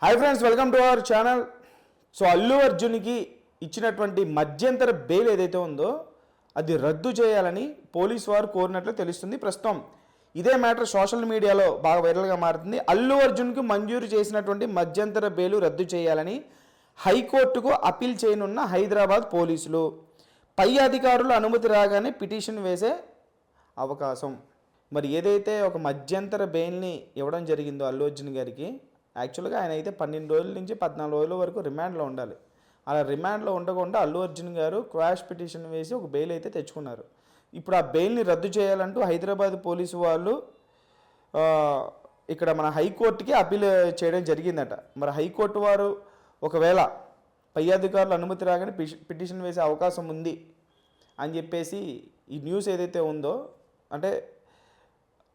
Hi friends, welcome to our channel. So Allu అర్జున్కి ఇచ్చినటువంటి మధ్యంతర బెయిల్ ఏదైతే ఉందో అది రద్దు చేయాలని పోలీసు వారు కోరినట్లు తెలుస్తుంది. ప్రస్తుతం ఇదే మ్యాటర్ సోషల్ మీడియాలో బాగా వైరల్గా మారుతుంది. అల్లు అర్జున్కి మంజూరు చేసినటువంటి మధ్యంతర బెయిల్ రద్దు చేయాలని హైకోర్టుకు అప్పీల్ చేయనున్న హైదరాబాద్ పోలీసులు. పై అధికారుల అనుమతి రాగానే పిటిషన్ వేసే అవకాశం. మరి ఏదైతే ఒక మధ్యంతర బెయిల్ని ఇవ్వడం జరిగిందో అల్లు అర్జున్ గారికి, యాక్చువల్గా ఆయన అయితే 12 రోజుల నుంచి 14 రోజుల వరకు రిమాండ్లో ఉండాలి. అలా రిమాండ్లో ఉండకుండా అల్లు అర్జున్ గారు క్వాష్ పిటిషన్ వేసి ఒక బెయిల్ అయితే తెచ్చుకున్నారు. ఇప్పుడు ఆ బెయిల్ని రద్దు చేయాలంటూ హైదరాబాద్ పోలీసు వాళ్ళు ఇక్కడ మన హైకోర్టుకి అప్పీల్ చేయడం జరిగిందట. మరి హైకోర్టు వారు ఒకవేళ పై అధికారుల అనుమతి రాగానే పిటిషన్ వేసే అవకాశం ఉంది అని చెప్పేసి ఈ న్యూస్ ఏదైతే ఉందో, అంటే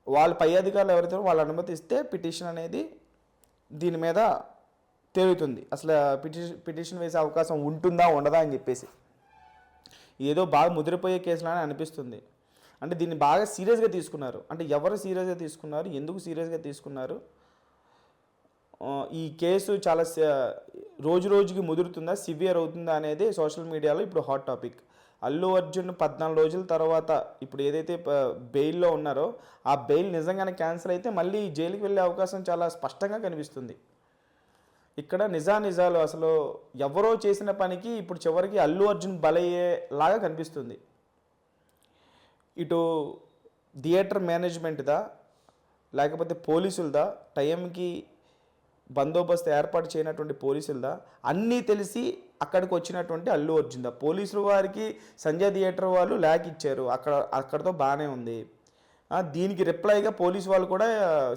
వాళ్ళ పై అధికారులు ఎవరైతే వాళ్ళ అనుమతి ఇస్తే పిటిషన్ అనేది దీని మీద తేలుతుంది. అసలు పిటిషన్ వేసే అవకాశం ఉంటుందా ఉండదా అని చెప్పేసి ఏదో బాగా ముదిరిపోయే కేసులని అనిపిస్తుంది. అంటే దీన్ని బాగా సీరియస్గా తీసుకున్నారు. అంటే ఎవరు సీరియస్గా తీసుకున్నారు, ఎందుకు సీరియస్గా తీసుకున్నారు, ఈ కేసు చాలా రోజు రోజుకి ముదురుతుందా, సివియర్ అవుతుందా అనేది సోషల్ మీడియాలో ఇప్పుడు హాట్ టాపిక్. అల్లు అర్జున్ 14 రోజుల తర్వాత ఇప్పుడు ఏదైతే బెయిల్లో ఉన్నారో ఆ బెయిల్ నిజంగానే క్యాన్సిల్ అయితే మళ్ళీ జైలుకి వెళ్ళే అవకాశం చాలా స్పష్టంగా కనిపిస్తుంది. ఇక్కడ నిజాలు అసలు ఎవరో చేసిన పనికి ఇప్పుడు చివరికి అల్లు అర్జున్ బలయ్యేలాగా కనిపిస్తుంది. ఇటు థియేటర్ మేనేజ్మెంట్దా లేకపోతే పోలీసులదా, టైంకి బందోబస్తు ఏర్పాటు చేయనటువంటి పోలీసులదా, అన్నీ తెలిసి అక్కడికి వచ్చినటువంటి అల్లు అర్జున్దా. పోలీసుల వారికి సంజయ్ థియేటర్ వాళ్ళు ల్యాక్ ఇచ్చారు, అక్కడతో బాగానే ఉంది. దీనికి రిప్లైగా పోలీసు వాళ్ళు కూడా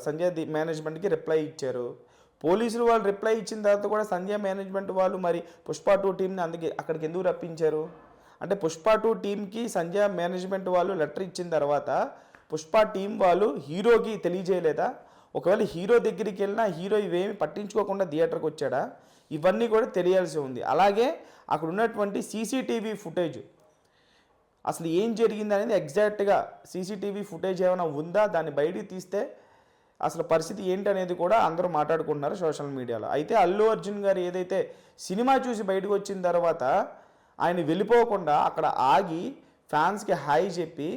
సంజయ్ మేనేజ్మెంట్కి రిప్లై ఇచ్చారు. పోలీసులు వాళ్ళు రిప్లై ఇచ్చిన తర్వాత కూడా సంజయ్ మేనేజ్మెంట్ వాళ్ళు మరి పుష్ప 2 టీంని అందుకే అక్కడికి ఎందుకు రప్పించారు అంటే, పుష్ప 2 టీంకి సంజయ్ మేనేజ్మెంట్ వాళ్ళు లెటర్ ఇచ్చిన తర్వాత పుష్ప టీం వాళ్ళు హీరోకి తెలియజేయలేదా? ఒకవేళ హీరో దగ్గరికి వెళ్ళినా హీరో ఇవేమి పట్టించుకోకుండా థియేటర్కి వచ్చాడా? ఇవన్నీ కూడా తెలియాల్సి ఉంది. అలాగే అక్కడ ఉన్నటువంటి సీసీటీవీ ఫుటేజ్ అసలు ఏం జరిగింది అనేది ఎగ్జాక్ట్గా సీసీటీవీ ఫుటేజ్ ఏమైనా ఉందా, దాన్ని బయటికి తీస్తే అసలు పరిస్థితి ఏంటి అనేది కూడా అందరూ మాట్లాడుకుంటున్నారు సోషల్ మీడియాలో. అయితే అల్లు అర్జున్ గారు ఏదైతే సినిమా చూసి బయటకు వచ్చిన తర్వాత ఆయన వెళ్ళిపోకుండా అక్కడ ఆగి ఫ్యాన్స్కి హాయ్ చెప్పి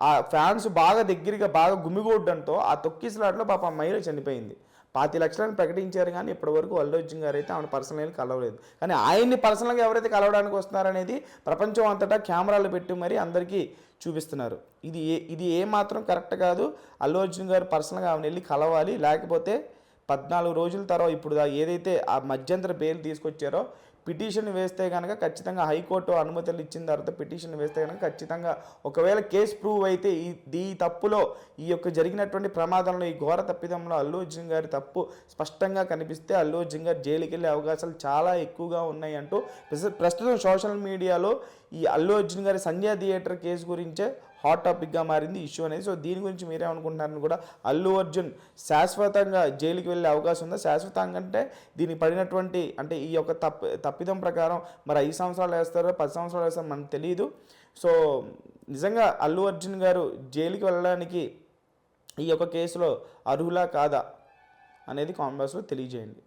ఆ ఫ్యాన్స్ బాగా దగ్గరగా బాగా గుమిగూడడంతో ఆ తొక్కిసలాట్లో పాప మహిళ చనిపోయింది. 5 లక్షలను ప్రకటించారు, కానీ ఇప్పటివరకు అల్లు అర్జున్ గారు అయితే ఆమె పర్సనల్గా కలవలేదు. కానీ ఆయన్ని పర్సనల్గా ఎవరైతే కలవడానికి వస్తున్నారనేది ప్రపంచం అంతటా కెమెరాలు పెట్టి మరీ అందరికీ చూపిస్తున్నారు. ఇది ఏమాత్రం కరెక్ట్ కాదు. అల్లు అర్జున్ గారు పర్సనల్గా ఆమెను వెళ్ళి కలవాలి. లేకపోతే 14 రోజుల తర్వాత ఇప్పుడు ఏదైతే ఆ మధ్యంతర బెయిల్ తీసుకొచ్చారో పిటిషన్ వేస్తే కనుక ఖచ్చితంగా హైకోర్టు అనుమతులు ఇచ్చిన తర్వాత పిటిషన్ వేస్తే కనుక ఖచ్చితంగా ఒకవేళ కేసు ప్రూవ్ అయితే ఈ తప్పులో ఈ యొక్క జరిగినటువంటి ప్రమాదంలో ఈ ఘోర తప్పిదంలో అల్లు అర్జున్ గారి తప్పు స్పష్టంగా కనిపిస్తే అల్లు అర్జున్ గారు జైలుకి వెళ్ళే అవకాశాలు చాలా ఎక్కువగా ఉన్నాయి అంటూ ప్రస్తుతం సోషల్ మీడియాలో ఈ అల్లు అర్జున్ గారి సంజయ్ థియేటర్ కేసు గురించే హాట్ టాపిక్గా మారింది ఇష్యూ అనేది. సో దీని గురించి మీరేమనుకుంటున్నారని కూడా, అల్లు అర్జున్ శాశ్వతంగా జైలుకి వెళ్ళే అవకాశం ఉందా? శాశ్వతంగా అంటే దీనికి పడినటువంటి అంటే ఈ యొక్క తప్పిదం ప్రకారం మరి 5 సంవత్సరాలు వేస్తారో 10 సంవత్సరాలు వేస్తారో మనకు తెలియదు. సో నిజంగా అల్లు అర్జున్ గారు జైలుకి వెళ్ళడానికి ఈ యొక్క కేసులో అర్హులా కాదా అనేది కామెంట్ బాక్స్లో తెలియజేయండి.